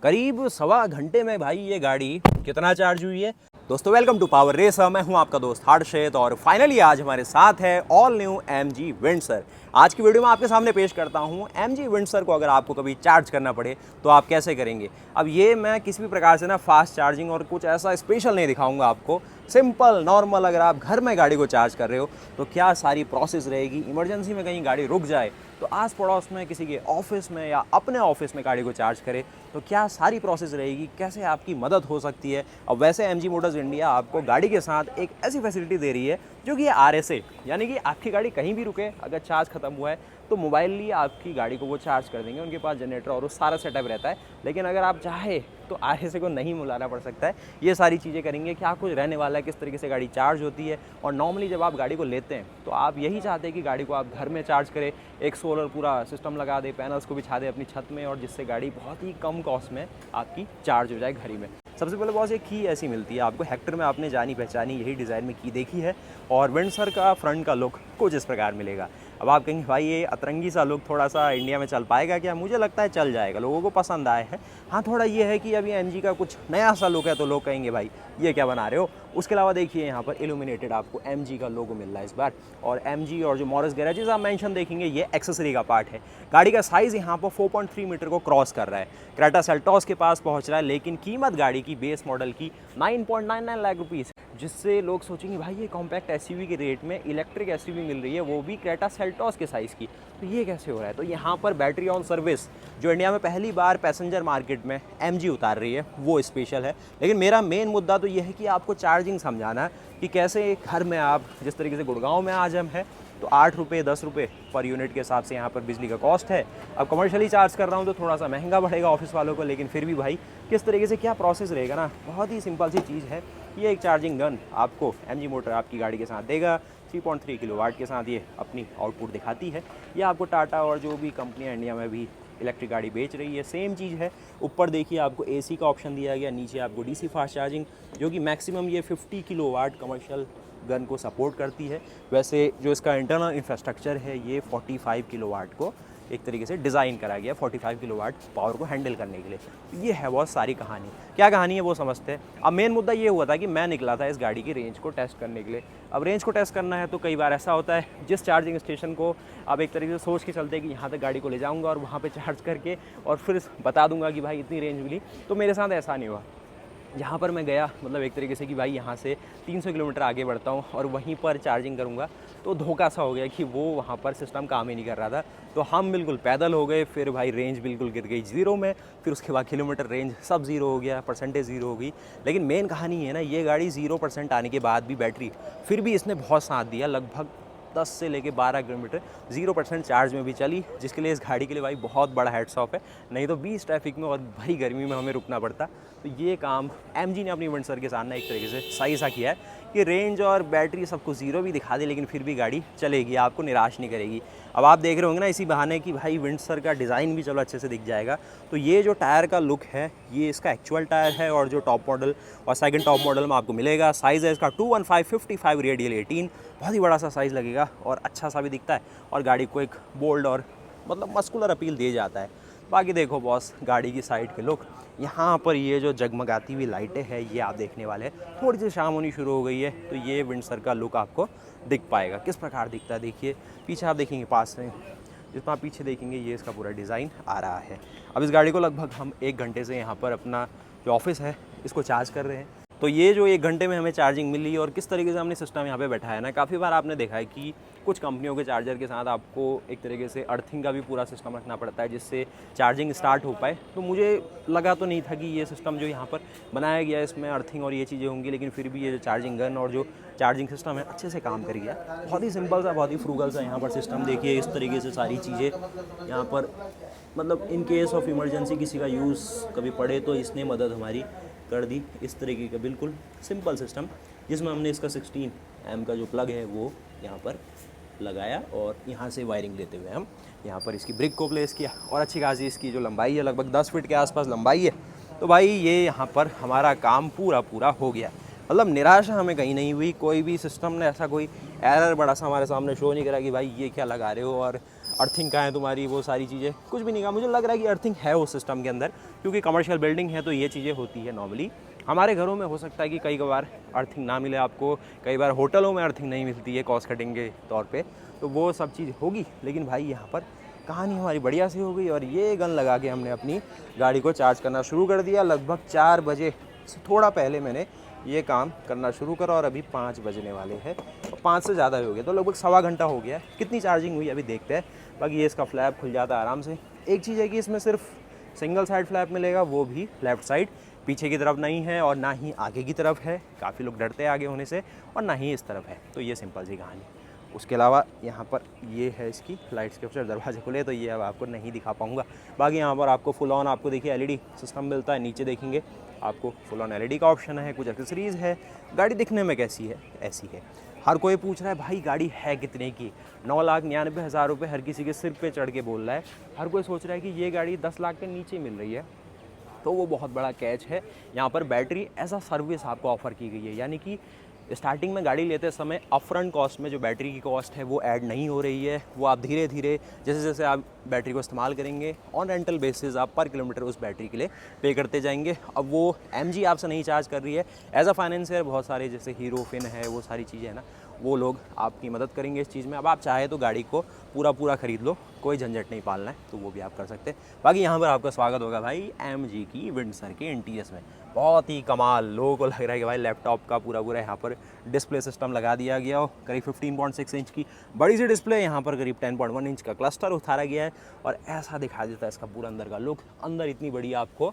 करीब सवा घंटे में भाई ये गाड़ी कितना चार्ज हुई है। दोस्तों वेलकम टू पावर रेसर, मैं हूं आपका दोस्त हर्षित और फाइनली आज हमारे साथ है ऑल न्यू MG विंडसर। आज की वीडियो में आपके सामने पेश करता हूं MG विंडसर को अगर आपको कभी चार्ज करना पड़े तो आप कैसे करेंगे। अब ये मैं किसी भी प्रकार से ना फास्ट चार्जिंग और कुछ ऐसा स्पेशल नहीं दिखाऊंगा आपको, सिंपल नॉर्मल अगर आप घर में गाड़ी को चार्ज कर रहे हो तो क्या सारी प्रोसेस रहेगी, इमरजेंसी में कहीं गाड़ी रुक जाए तो आस पड़ोस में किसी के ऑफिस में या अपने ऑफिस में गाड़ी को चार्ज करे तो क्या सारी प्रोसेस रहेगी, कैसे आपकी मदद हो सकती है। अब वैसे MG मोटर्स इंडिया आपको गाड़ी के साथ एक ऐसी फैसिलिटी दे रही है जो कि RSA, यानी कि आपकी गाड़ी कहीं भी रुके अगर चार्ज खत्म हुआ है तो मोबाइली आपकी गाड़ी को वो चार्ज कर देंगे। उनके पास जनरेटर और वो सारा सेटअप रहता है, लेकिन अगर आप चाहे तो RSA को नहीं बुलाना पड़ सकता है। ये सारी चीज़ें करेंगे, क्या कुछ रहने वाला है, किस तरीके से गाड़ी चार्ज होती है। और नॉर्मली जब आप गाड़ी को लेते हैं तो आप यही चाहते हैं कि गाड़ी को आप घर में चार्ज करें, एक सोलर पूरा सिस्टम लगा दे, पैनल्स को बिछा दे अपनी छत में, और जिससे गाड़ी बहुत ही कम कॉस्ट में आपकी चार्ज हो जाए घर ही में। सबसे पहले बहुत एक की ऐसी मिलती है आपको, हेक्टर में आपने जानी पहचानी यही डिज़ाइन में की देखी है, और विंडसर का फ्रंट का लुक कुछ इस प्रकार मिलेगा। अब आप कहेंगे भाई ये अतरंगी सा लुक थोड़ा सा इंडिया में चल पाएगा क्या? मुझे लगता है चल जाएगा, लोगों को पसंद आए हैं। हाँ, थोड़ा ये है कि अभी MG का कुछ नया सा लुक है तो लोग कहेंगे भाई ये क्या बना रहे हो। उसके अलावा देखिए यहाँ पर इल्यूमिनेटेड आपको MG का लोगो मिल रहा है इस बार, और MG और जो मॉरिस गैरेजेस आप मेंशन देखेंगे ये एक्सेसरी का पार्ट है। गाड़ी का साइज़ यहाँ पर 4.3 मीटर को क्रॉस कर रहा है, क्रेटा सेल्टॉस के पास पहुँच रहा है, लेकिन कीमत गाड़ी की बेस मॉडल की 9.99 लाख रुपीज़, जिससे लोग सोचेंगे भाई ये कॉम्पैक्ट SUV के रेट में इलेक्ट्रिक SUV मिल रही है, वो भी क्रेटा सेल्टॉस के साइज़ की, तो ये कैसे हो रहा है। तो यहाँ पर बैटरी ऑन सर्विस जो इंडिया में पहली बार पैसेंजर मार्केट में MG उतार रही है वो स्पेशल है। लेकिन मेरा मेन मुद्दा तो ये है कि आपको चार्जिंग समझाना है कि कैसे घर में आप, जिस तरीके से गुड़गांव में आज हम हैं तो 8 रुपये 10 रुपये पर यूनिट के हिसाब से यहाँ पर बिजली का कॉस्ट है। अब कमर्शियली चार्ज कर रहा हूँ तो थोड़ा सा महंगा पड़ेगा ऑफिस वालों को, लेकिन फिर भी भाई किस तरीके से क्या प्रोसेस रहेगा ना, बहुत ही सिंपल सी चीज़ है। ये एक चार्जिंग गन आपको MG मोटर आपकी गाड़ी के साथ देगा, 3.3 किलोवाट के साथ ये अपनी आउटपुट दिखाती है। ये आपको टाटा और जो भी कंपनियाँ इंडिया में भी इलेक्ट्रिक गाड़ी बेच रही है सेम चीज़ है। ऊपर देखिए आपको AC का ऑप्शन दिया गया, नीचे आपको DC फास्ट चार्जिंग जो कि मैक्सिमम ये 50 किलोवाट कमर्शियल गन को सपोर्ट करती है। वैसे जो इसका इंटरनल इंफ्रास्ट्रक्चर है ये 45 किलोवाट को एक तरीके से डिज़ाइन करा गया, 45 किलोवाट पावर को हैंडल करने के लिए। तो ये है बहुत सारी कहानी। क्या कहानी है वो समझते हैं। अब मेन मुद्दा ये हुआ था कि मैं निकला था इस गाड़ी की रेंज को टेस्ट करने के लिए। अब रेंज को टेस्ट करना है तो कई बार ऐसा होता है जिस चार्जिंग स्टेशन को आप एक तरीके से सोच के चलते हैं कि यहाँ तक गाड़ी को ले जाऊँगा और वहाँ पर चार्ज करके और फिर बता दूँगा कि भाई इतनी रेंज मिली, तो मेरे साथ ऐसा नहीं हुआ। यहाँ पर मैं गया मतलब एक तरीके से कि भाई यहाँ से 300 किलोमीटर आगे बढ़ता हूँ और वहीं पर चार्जिंग करूँगा, तो धोखा सा हो गया कि वो वहाँ पर सिस्टम काम ही नहीं कर रहा था। तो हम बिल्कुल पैदल हो गए, फिर भाई रेंज बिल्कुल गिर गई ज़ीरो में, फिर उसके बाद किलोमीटर रेंज सब ज़ीरो हो गया, परसेंटेज ज़ीरो हो गई। लेकिन मेन कहानी है ना, ये गाड़ी 0% आने के बाद भी बैटरी फिर भी इसने बहुत साथ दिया, लगभग 10 से लेके 12 किलोमीटर 0% चार्ज में भी चली, जिसके लिए इस गाड़ी के लिए भाई बहुत बड़ा हेड्स ऑफ है। नहीं तो 20 ट्रैफिक में और भरी गर्मी में हमें रुकना पड़ता। तो ये काम MG ने अपनी विंडसर के सामने एक तरीके से सही सा किया है कि रेंज और बैटरी सबको ज़ीरो भी दिखा दे, लेकिन फिर भी गाड़ी चलेगी, आपको निराश नहीं करेगी। अब आप देख रहे होंगे ना इसी बहाने कि भाई विंडसर का डिज़ाइन भी चलो अच्छे से दिख जाएगा। तो ये जो टायर का लुक है ये इसका एक्चुअल टायर है, और जो टॉप मॉडल और सेकंड टॉप मॉडल में आपको मिलेगा। साइज़ है इसका 215/55 रेडियल 18, बहुत ही बड़ा सा साइज़ लगेगा और अच्छा सा भी दिखता है, और गाड़ी को एक बोल्ड और मतलब मस्कुलर अपील दे जाता है। बाकी देखो बॉस, गाड़ी की साइड के लुक, यहाँ पर ये जो जगमगाती हुई लाइटें हैं ये आप देखने वाले हैं। थोड़ी सी शाम होनी शुरू हो गई है तो ये विंडसर का लुक आपको दिख पाएगा। किस प्रकार दिखता है देखिए, पीछे आप देखेंगे पास में, जितना आप पीछे देखेंगे ये इसका पूरा डिज़ाइन आ रहा है। अब इस गाड़ी को लगभग हम 1 घंटे से यहाँ पर अपना जो ऑफिस है इसको चार्ज कर रहे हैं। तो ये जो 1 घंटे में हमें चार्जिंग मिली और किस तरीके से हमने सिस्टम यहाँ पे बैठाया ना, काफ़ी बार आपने देखा है कि कुछ कंपनियों के चार्जर के साथ आपको एक तरीके से अर्थिंग का भी पूरा सिस्टम रखना पड़ता है जिससे चार्जिंग स्टार्ट हो पाए। तो मुझे लगा तो नहीं था कि ये सिस्टम जो यहाँ पर बनाया गया है इसमें अर्थिंग और ये चीज़ें होंगी, लेकिन फिर भी ये जो चार्जिंग गन और जो चार्जिंग सिस्टम है अच्छे से काम कर गया। बहुत ही सिंपल सा, बहुत ही फ्रूगल सा यहाँ पर सिस्टम देखिए। इस तरीके से सारी चीज़ें यहाँ पर, मतलब इन केस ऑफ इमरजेंसी किसी का यूज़ कभी पड़े तो इसने मदद हमारी कर दी। इस तरीके का बिल्कुल सिंपल सिस्टम जिसमें हमने इसका 16 का जो प्लग है वो यहाँ पर लगाया, और यहाँ से वायरिंग लेते हुए हम यहाँ पर इसकी ब्रिक को प्लेस किया। और अच्छी खासी इसकी जो लंबाई है लगभग 10 फीट के आसपास लंबाई है। तो भाई ये यहाँ पर हमारा काम पूरा हो गया। मतलब निराशा हमें कहीं नहीं हुई, कोई भी सिस्टम ने ऐसा कोई एरर बड़ा सा हमारे सामने शो नहीं करा कि भाई ये क्या लगा रहे हो और अर्थिंग कहाँ है तुम्हारी, वो सारी चीज़ें कुछ भी नहीं कहा। मुझे लग रहा है कि अर्थिंग है उस सिस्टम के अंदर, क्योंकि कमर्शियल बिल्डिंग है तो ये चीज़ें होती है नॉर्मली। हमारे घरों में हो सकता है कि कई बार अर्थिंग ना मिले आपको, कई बार होटलों में अर्थिंग नहीं मिलती है कॉस्ट कटिंग के तौर पे, तो वो सब चीज़ होगी। लेकिन भाई यहाँ पर कहानी हमारी बढ़िया सी हो गई और ये गन लगा के हमने अपनी गाड़ी को चार्ज करना शुरू कर दिया। लगभग 4 बजे से थोड़ा पहले मैंने ये काम करना शुरू करा और अभी 5 बजने वाले हैं और 5 से ज़्यादा हो गया, तो लगभग सवा घंटा हो गया है। कितनी चार्जिंग हुई अभी देखते हैं। बाकी ये इसका फ्लैप खुल जाता है आराम से। एक चीज़ है कि इसमें सिर्फ सिंगल साइड फ्लैप मिलेगा, वो भी लेफ़्ट साइड, पीछे की तरफ नहीं है और ना ही आगे की तरफ है। काफ़ी लोग डरते हैं आगे होने से, और ना ही इस तरफ है। तो ये सिंपल सी कहानी। उसके अलावा यहाँ पर ये है इसकी लाइट्स के ऊपर दरवाजे खुले, तो ये अब आपको नहीं दिखा पाऊँगा। बाकी यहाँ पर आपको फुल ऑन आपको देखिए एलईडी सिस्टम मिलता है। नीचे देखेंगे आपको फुल ऑन एलईडी का ऑप्शन है, कुछ एक्सेसरीज़ है। गाड़ी दिखने में कैसी है, ऐसी है। हर कोई पूछ रहा है भाई गाड़ी है कितने की, 9,99,000 रुपये हर किसी के सिर पे चढ़ के बोल रहा है। हर कोई सोच रहा है कि ये गाड़ी 10 लाख के नीचे मिल रही है, तो वो बहुत बड़ा कैच है। यहाँ पर बैटरी एज अ सर्विस आपको ऑफ़र की गई है, यानी कि स्टार्टिंग में गाड़ी लेते समय अपफ्रंट कॉस्ट में जो बैटरी की कॉस्ट है वो ऐड नहीं हो रही है। वो आप धीरे धीरे जैसे जैसे आप बैटरी को इस्तेमाल करेंगे ऑन रेंटल बेसिस आप पर किलोमीटर उस बैटरी के लिए पे करते जाएंगे। अब वो एमजी आपसे नहीं चार्ज कर रही है, एज अ फाइनेंसर बहुत सारे जैसे हीरो फिन है, वो सारी चीज़ें हैं ना, वो लोग आपकी मदद करेंगे इस चीज़ में। अब आप चाहे तो गाड़ी को पूरा ख़रीद लो, कोई झंझट नहीं पालना है, तो वो भी आप कर सकते हैं। बाकी यहाँ पर आपका स्वागत होगा भाई एमजी की विंडसर के इंटीरियर्स में। बहुत ही कमाल, लोगों को लग रहा है कि भाई लैपटॉप का पूरा यहाँ पर डिस्प्ले सिस्टम लगा दिया गया हो। करीब 15.6 इंच की बड़ी सी डिस्प्ले, यहाँ पर करीब 10.1 इंच का क्लस्टर उतारा गया है और ऐसा दिखा देता है इसका पूरा अंदर का लुक। अंदर इतनी बड़ी आपको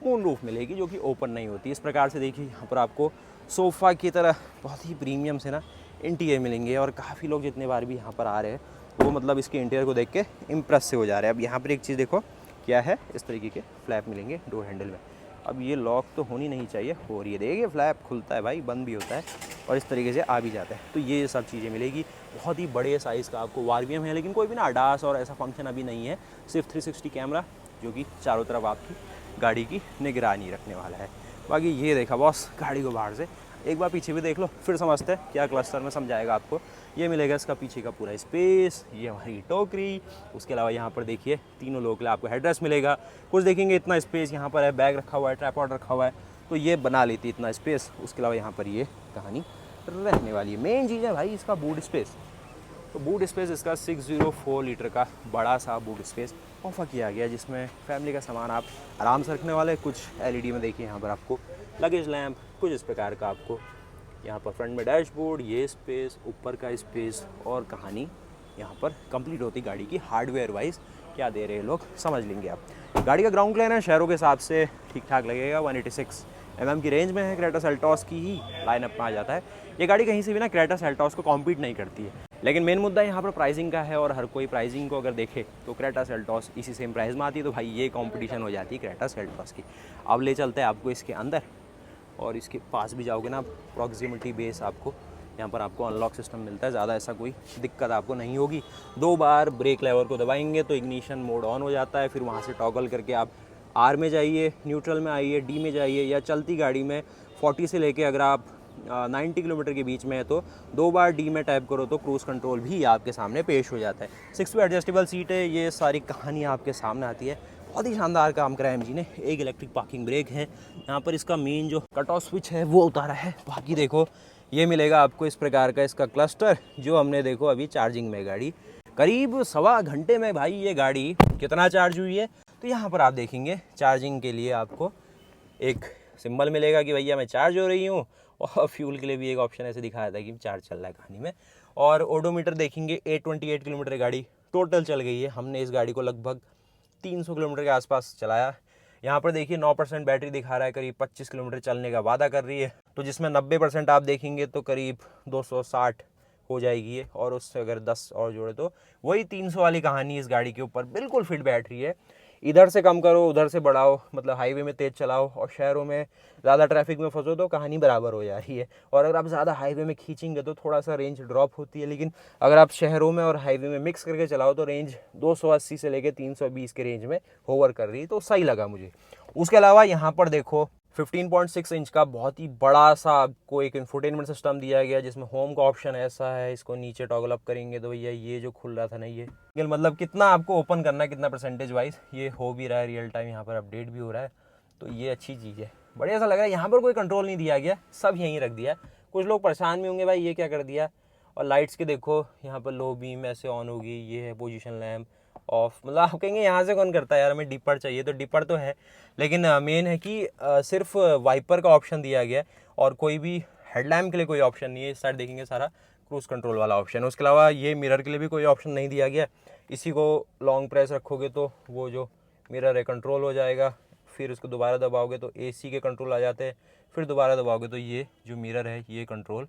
मून रूफ मिलेगी जो कि ओपन नहीं होती। इस प्रकार से देखिए यहाँ पर आपको सोफ़ा की तरह बहुत ही प्रीमियम से ना इंटीरियर मिलेंगे, और काफ़ी लोग जितने बार भी यहाँ पर आ रहे हैं वो मतलब इसके इंटीरियर को देख के इम्प्रेस से हो जा रहे हैं। अब यहाँ पर एक चीज़ देखो क्या है, इस तरीके के फ्लैप मिलेंगे डोर हैंडल में। अब ये लॉक तो होनी नहीं चाहिए, हो रही है, देखिए फ्लैप खुलता है भाई, बंद भी होता है और इस तरीके से आ भी जाता है। तो ये सब चीज़ें मिलेगी। बहुत ही बड़े साइज़ का आपको वारवीएम है, लेकिन कोई भी ना अडास और ऐसा फंक्शन अभी नहीं है। सिर्फ 360 कैमरा जो कि चारों तरफ आपकी गाड़ी की निगरानी रखने वाला है। बाकी ये देखा बॉस गाड़ी को बाहर से, एक बार पीछे भी देख लो फिर समझते हैं क्या क्लस्टर में समझाएगा आपको। ये मिलेगा इसका पीछे का पूरा स्पेस, ये हमारी टोकरी। उसके अलावा यहाँ पर देखिए तीनों लोगों के लिए आपको हेडरेस्ट मिलेगा। कुछ देखेंगे इतना स्पेस यहाँ पर है, बैग रखा हुआ है, ट्राइपॉड रखा हुआ है, तो ये बना लेती है इतना स्पेस। उसके अलावा यहाँ पर ये कहानी रहने वाली है। मेन चीज़ है भाई इसका बूट स्पेस। तो बूट स्पेस इसका 604 लीटर का बड़ा सा बूट स्पेस ऑफर किया गया, जिसमें फैमिली का सामान आप आराम से रखने वाले। कुछ एलईडी में देखिए यहाँ पर आपको लगेज लैम्प, कुछ इस प्रकार का आपको यहाँ पर फ्रंट में डैशबोर्ड, ये स्पेस, ऊपर का स्पेस, और कहानी यहाँ पर कंप्लीट होती गाड़ी की। हार्डवेयर वाइज क्या दे रहे हैं लोग समझ लेंगे आप। गाड़ी का ग्राउंड क्लियरेंस शहरों के हिसाब से ठीक ठाक लगेगा, 186 mm की रेंज में है। क्रेटा सेल्टॉस की ही लाइनअप में आ जाता है। ये गाड़ी कहीं से भी ना क्रेटा सेल्टॉस को कॉम्पीट नहीं करती है। लेकिन मेन मुद्दा यहाँ पर प्राइसिंग का है, और हर कोई प्राइसिंग को अगर देखे तो क्रेटा सेल्टॉस इसी सेम प्राइस में आती है। तो भाई ये कंपटीशन हो जाती है क्रेटा सेल्टॉस की। अब ले चलते हैं आपको इसके अंदर, और इसके पास भी जाओगे ना प्रॉक्सिमिटी बेस आपको यहाँ पर आपको अनलॉक सिस्टम मिलता है। ज़्यादा ऐसा कोई दिक्कत आपको नहीं होगी। 2 बार ब्रेक लेवर को दबाएंगे तो इग्निशन मोड ऑन हो जाता है। फिर वहाँ से टॉगल करके आप आर में जाइए, न्यूट्रल में आइए, डी में जाइए, या चलती गाड़ी में 40 से लेके अगर आप 90 किलोमीटर के बीच में है तो 2 बार डी में टैप करो तो क्रूज़ कंट्रोल भी आपके सामने पेश हो जाता है। 6 वे एडजस्टेबल सीट है। ये सारी कहानी आपके सामने आती है। बहुत ही शानदार काम करा है एमजी ने। एक इलेक्ट्रिक पार्किंग ब्रेक है। यहाँ पर इसका मेन जो कट ऑफ स्विच है वो उतारा है। बाकी देखो ये मिलेगा आपको इस प्रकार का इसका क्लस्टर, जो हमने देखो अभी चार्जिंग में गाड़ी करीब सवा घंटे में भाई ये गाड़ी कितना चार्ज हुई है। तो यहाँ पर आप देखेंगे चार्जिंग के लिए आपको एक सिंबल मिलेगा कि भैया मैं चार्ज हो रही हूँ, और फ्यूल के लिए भी एक ऑप्शन ऐसे दिखाया था कि चार्ज चल रहा है कहानी में। और ओडोमीटर देखेंगे 828 किलोमीटर गाड़ी टोटल चल गई है। हमने इस गाड़ी को लगभग 300 किलोमीटर के आसपास चलाया। यहाँ पर देखिए 9% बैटरी दिखा रहा है, करीब 25 किलोमीटर चलने का वादा कर रही है। तो जिसमें 90% आप देखेंगे तो करीब 260 हो जाएगी है, और उससे अगर 10 और जोड़े तो वही 300 वाली कहानी इस गाड़ी के ऊपर बिल्कुल फिट बैटरी है। इधर से कम करो, उधर से बढ़ाओ, मतलब हाईवे में तेज़ चलाओ और शहरों में ज़्यादा ट्रैफिक में फंसो तो कहानी बराबर हो जा रही है। और अगर आप ज़्यादा हाईवे में खींचेंगे तो थोड़ा सा रेंज ड्रॉप होती है, लेकिन अगर आप शहरों में और हाईवे में मिक्स करके चलाओ तो रेंज 280 से लेकर 320 के रेंज में होवर कर रही है, तो सही लगा मुझे। उसके अलावा यहाँ पर देखो 15.6 इंच का बहुत ही बड़ा सा आपको एक इंफोटेनमेंट सिस्टम दिया गया, जिसमें होम का ऑप्शन ऐसा है। इसको नीचे टॉगल अप करेंगे तो भैया ये जो खुल रहा था ना, ये मतलब कितना आपको ओपन करना है, कितना परसेंटेज वाइज ये हो भी रहा है, रियल टाइम यहाँ पर अपडेट भी हो रहा है। तो ये अच्छी चीज़ है, बढ़िया सा लग रहा है। यहाँ पर कोई कंट्रोल नहीं दिया गया, सब यहीं रख दिया। कुछ लोग परेशान भी होंगे भाई ये क्या कर दिया। और लाइट्स के देखो यहाँ पर लो बीम ऐसे ऑन होगी, ये है पोजीशन लैम्प ऑफ। मतलब आप कहेंगे यहाँ से कौन करता है यार, हमें डिपर चाहिए, तो डिपर तो है, लेकिन मेन है कि सिर्फ वाइपर का ऑप्शन दिया गया है और कोई भी हेडलैम्प के लिए कोई ऑप्शन नहीं है। इस साइड देखेंगे सारा क्रूज कंट्रोल वाला ऑप्शन है। उसके अलावा ये मिरर के लिए भी कोई ऑप्शन नहीं दिया गया। इसी को लॉन्ग प्रेस रखोगे तो वो जो मिरर है कंट्रोल हो जाएगा, फिर उसको दोबारा दबाओगे तो एसी के कंट्रोल आ जाते हैं, फिर दोबारा दबाओगे तो ये जो मिरर है ये कंट्रोल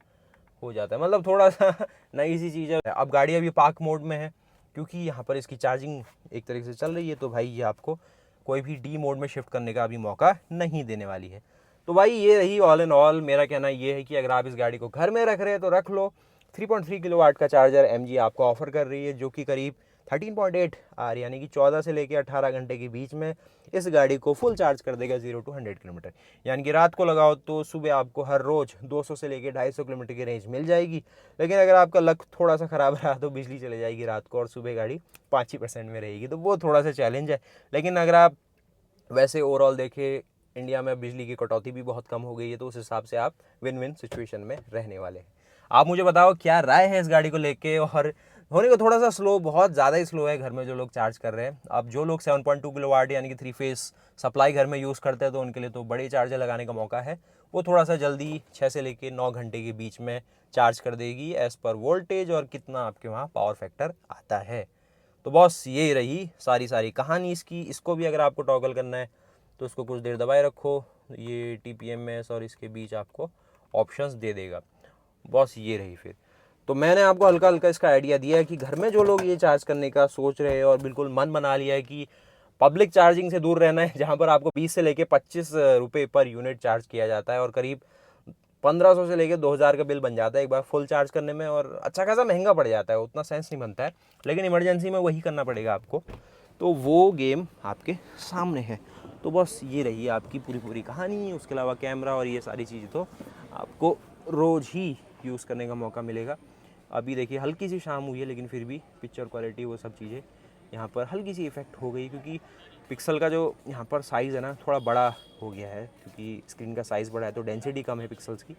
हो जाता है। मतलब थोड़ा सा नई सी चीज़ है। अब गाड़ी अभी पार्क मोड में है क्योंकि यहाँ पर इसकी चार्जिंग एक तरीके से चल रही है, तो भाई ये आपको कोई भी डी मोड में शिफ्ट करने का अभी मौका नहीं देने वाली है। तो भाई ये रही ऑल इन ऑल। मेरा कहना ये है कि अगर आप इस गाड़ी को घर में रख रहे हैं तो रख लो। 3.3 किलोवाट का चार्जर MG आपको ऑफर कर रही है, जो कि करीब 13.8 आर यानी कि 14 से लेकर 18 घंटे के बीच में इस गाड़ी को फुल चार्ज कर देगा 0 to 100 किलोमीटर। यानी कि रात को लगाओ तो सुबह आपको हर रोज़ 200 से लेकर 250 किलोमीटर की रेंज मिल जाएगी। लेकिन अगर आपका लक थोड़ा सा ख़राब रहा तो बिजली चले जाएगी रात को और सुबह गाड़ी 5% में रहेगी, तो वो थोड़ा सा चैलेंज है। लेकिन अगर आप वैसे ओवरऑल देखें, इंडिया में बिजली की कटौती भी बहुत कम हो गई है, तो उस हिसाब से आप विन विन सिचुएशन में रहने वाले हैं। आप मुझे बताओ क्या राय है इस गाड़ी को लेके। और होने को थोड़ा सा स्लो, बहुत ज़्यादा ही स्लो है घर में जो लोग चार्ज कर रहे हैं। अब जो लोग 7.2 किलोवाट यानी कि 3 फेस सप्लाई घर में यूज़ करते हैं तो उनके लिए तो बड़े चार्जर लगाने का मौका है। वो थोड़ा सा जल्दी 6 से लेकर 9 घंटे के बीच में चार्ज कर देगी एज़ पर वोल्टेज और कितना आपके वहाँ पावर फैक्टर आता है। तो बॉस ये रही सारी कहानी इसकी। इसको भी अगर आपको टॉगल करना है तो उसको कुछ देर दबाए रखो, ये TPMS और इसके बीच आपको ऑप्शंस दे देगा। बॉस ये रही फिर। तो मैंने आपको हल्का हल्का इसका आइडिया दिया है कि घर में जो लोग ये चार्ज करने का सोच रहे हैं और बिल्कुल मन बना लिया है कि पब्लिक चार्जिंग से दूर रहना है, जहाँ पर आपको 20 से लेके 25 रुपये पर यूनिट चार्ज किया जाता है और करीब 1500 से लेके 2000 का बिल बन जाता है एक बार फुल चार्ज करने में, और अच्छा खासा महंगा पड़ जाता है, उतना सेंस नहीं बनता है, लेकिन इमरजेंसी में वही करना पड़ेगा आपको। तो वो गेम आपके सामने है। तो बस ये रही आपकी पूरी कहानी। उसके अलावा कैमरा और ये सारी चीज़ें तो आपको रोज़ ही यूज़ करने का मौका मिलेगा। अभी देखिए हल्की सी शाम हुई है, लेकिन फिर भी पिक्चर क्वालिटी वो सब चीज़ें यहाँ पर हल्की सी इफ़ेक्ट हो गई, क्योंकि पिक्सल का जो यहाँ पर साइज़ है ना थोड़ा बड़ा हो गया है, क्योंकि स्क्रीन का साइज़ बड़ा है तो डेंसिटी कम है पिक्सल्स की,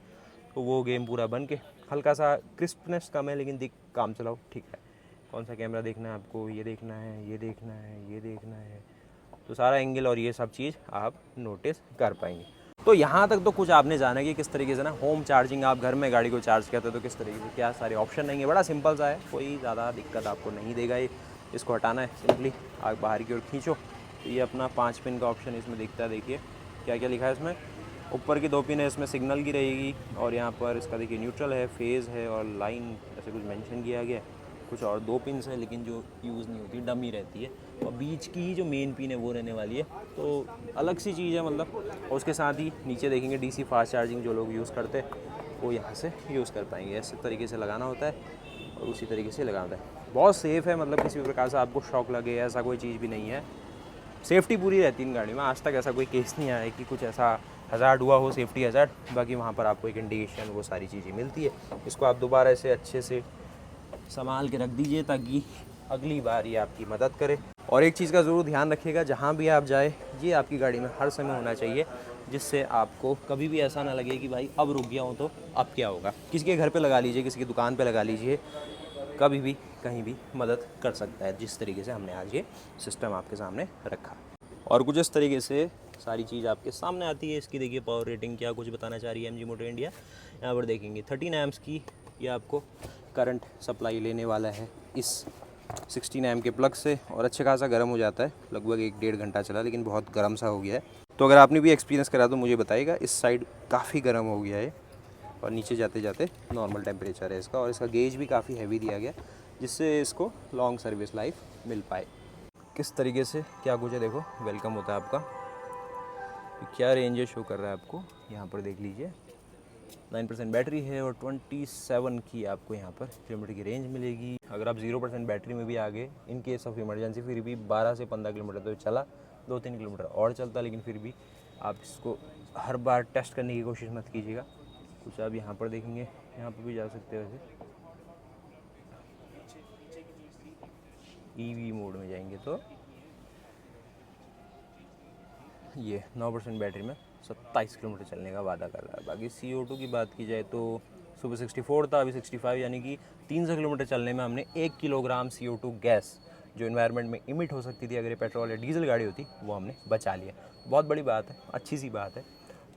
तो वो गेम पूरा बन के हल्का सा क्रिस्पनेस कम है, लेकिन दिख काम चलाओ ठीक है। कौन सा कैमरा देखना है आपको, ये देखना है, ये देखना है, ये देखना है, तो सारा एंगल और ये सब चीज़ आप नोटिस कर पाएंगे। तो यहाँ तक तो कुछ आपने जाना कि किस तरीके से ना होम चार्जिंग आप घर में गाड़ी को चार्ज करते हो तो किस तरीके से क्या सारे ऑप्शन नहीं है। बड़ा सिंपल सा है, कोई ज़्यादा दिक्कत आपको नहीं देगा ये। इसको हटाना है सिंपली, आग बाहर की ओर खींचो तो ये अपना 5 पिन का ऑप्शन इसमें दिखता है। देखिए क्या क्या लिखा है इसमें। ऊपर की 2 पिन है, इसमें सिग्नल की रहेगी, और यहाँ पर इसका देखिए न्यूट्रल है, फेज़ है और लाइन ऐसे कुछ मेंशन किया गया है। कुछ और 2 पिन्स हैं लेकिन जो यूज़ नहीं होती, डमी रहती है, और बीच की जो मेन पिन है वो रहने वाली है, तो अलग सी चीज़ है मतलब। और उसके साथ ही नीचे देखेंगे DC फास्ट चार्जिंग जो लोग यूज़ करते हैं वो यहाँ से यूज़ कर पाएंगे। ऐसे तरीके से लगाना होता है और उसी तरीके से लगाना होता है। बहुत सेफ़ है, मतलब किसी भी प्रकार से आपको शॉक लगे ऐसा कोई चीज़ भी नहीं है। सेफ्टी पूरी रहती है इन गाड़ी में, आज तक ऐसा कोई केस नहीं आया कि कुछ ऐसा हज़ार्ड हुआ हो, सेफ्टी हज़ार्ड। बाकी वहाँ पर आपको एक इंडिकेशन वो सारी चीज़ें मिलती है। इसको आप दोबारा ऐसे अच्छे से संभाल के रख दीजिए ताकि अगली बार ये आपकी मदद करे। और एक चीज़ का ज़रूर ध्यान रखिएगा, जहाँ भी आप जाए ये आपकी गाड़ी में हर समय होना चाहिए, जिससे आपको कभी भी ऐसा ना लगे कि भाई अब रुक गया हूँ तो अब क्या होगा। किसी के घर पे लगा लीजिए, किसी की दुकान पे लगा लीजिए, कभी भी कहीं भी मदद कर सकता है, जिस तरीके से हमने आज ये सिस्टम आपके सामने रखा। और कुछ इस तरीके से सारी चीज़ आपके सामने आती है। इसकी देखिए पावर रेटिंग क्या कुछ बताना चाह रही है MG मोटर इंडिया। यहाँ पर देखेंगे 13 एम्प्स की ये आपको करंट सप्लाई लेने वाला है इस 16 एम के प्लग से, और अच्छे खासा गर्म हो जाता है। लगभग 1-1.5 घंटा चला, लेकिन बहुत गर्म सा हो गया है। तो अगर आपने भी एक्सपीरियंस करा तो मुझे बताइएगा। इस साइड काफ़ी गर्म हो गया है और नीचे जाते जाते नॉर्मल टेम्परेचर है इसका, और इसका गेज भी काफ़ी हैवी दिया गया जिससे इसको लॉन्ग सर्विस लाइफ मिल पाए। किस तरीके से क्या कुछ है देखो, वेलकम होता है आपका। क्या रेंज शो कर रहा है आपको यहाँ पर देख लीजिए। 9% बैटरी है और 27 की आपको यहाँ पर किलोमीटर की रेंज मिलेगी। अगर आप 0% बैटरी में भी आ गए इन केस ऑफ इमरजेंसी, फिर भी 12 से 15 किलोमीटर तो चला, 2-3 किलोमीटर और चलता, लेकिन फिर भी आप इसको हर बार टेस्ट करने की कोशिश मत कीजिएगा। कुछ आप यहाँ पर देखेंगे, यहाँ पर भी जा सकते हैं। वैसे ईवी मोड में जाएंगे तो ये 9% बैटरी में 27 किलोमीटर चलने का वादा कर रहा है। बाकी CO2 की बात की जाए तो सुबह 64 था, अभी 65, यानी कि 300 किलोमीटर चलने में हमने 1 किलोग्राम CO2 गैस जो एनवायरनमेंट में इमिट हो सकती थी अगर ये पेट्रोल या डीजल गाड़ी होती, वो हमने बचा लिया। बहुत बड़ी बात है, अच्छी सी बात है।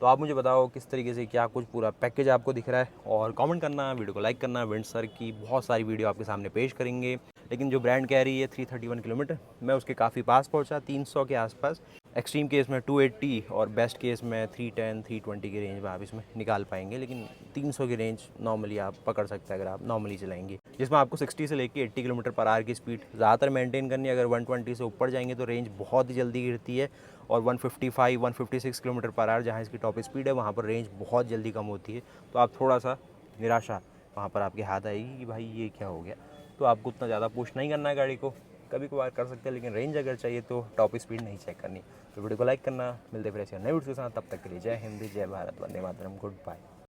तो आप मुझे बताओ किस तरीके से क्या कुछ पूरा पैकेज आपको दिख रहा है, और कमेंट करना, वीडियो को लाइक करना। विंडसर की बहुत सारी वीडियो आपके सामने पेश करेंगे, लेकिन जो ब्रांड कह रही है 331 किलोमीटर, मैं उसके काफ़ी पास पहुंचा, 300 के आसपास। एक्सट्रीम केस में 280 और बेस्ट केस में 310 320 की रेंज में आप इसमें निकाल पाएंगे, लेकिन 300 की रेंज नॉर्मली आप पकड़ सकते हैं अगर आप नॉर्मली चलाएंगे, जिसमें आपको 60 से लेकर 80 किलोमीटर पर आवर की स्पीड ज़्यादातर मेंटेन करनी है। अगर 120 से ऊपर जाएंगे तो रेंज बहुत ही जल्दी गिरती है, और 155 156 किलोमीटर पर आवर जहाँ इसकी टॉप स्पीड है वहाँ पर रेंज बहुत जल्दी कम होती है। तो आप थोड़ा सा निराशा वहाँ पर आपके हाथ आएगी कि भाई ये क्या हो गया। तो आपको उतना ज़्यादा पुश नहीं करना है गाड़ी को, कभी कभार कर सकते हैं, लेकिन रेंज अगर चाहिए तो टॉप स्पीड नहीं चेक करनी। तो वीडियो को लाइक करना। मिलते फिर ऐसे नए वीडियो के साथ, तब तक के लिए जय हिंद, जय भारत, वंदे मातरम, गुड बाय।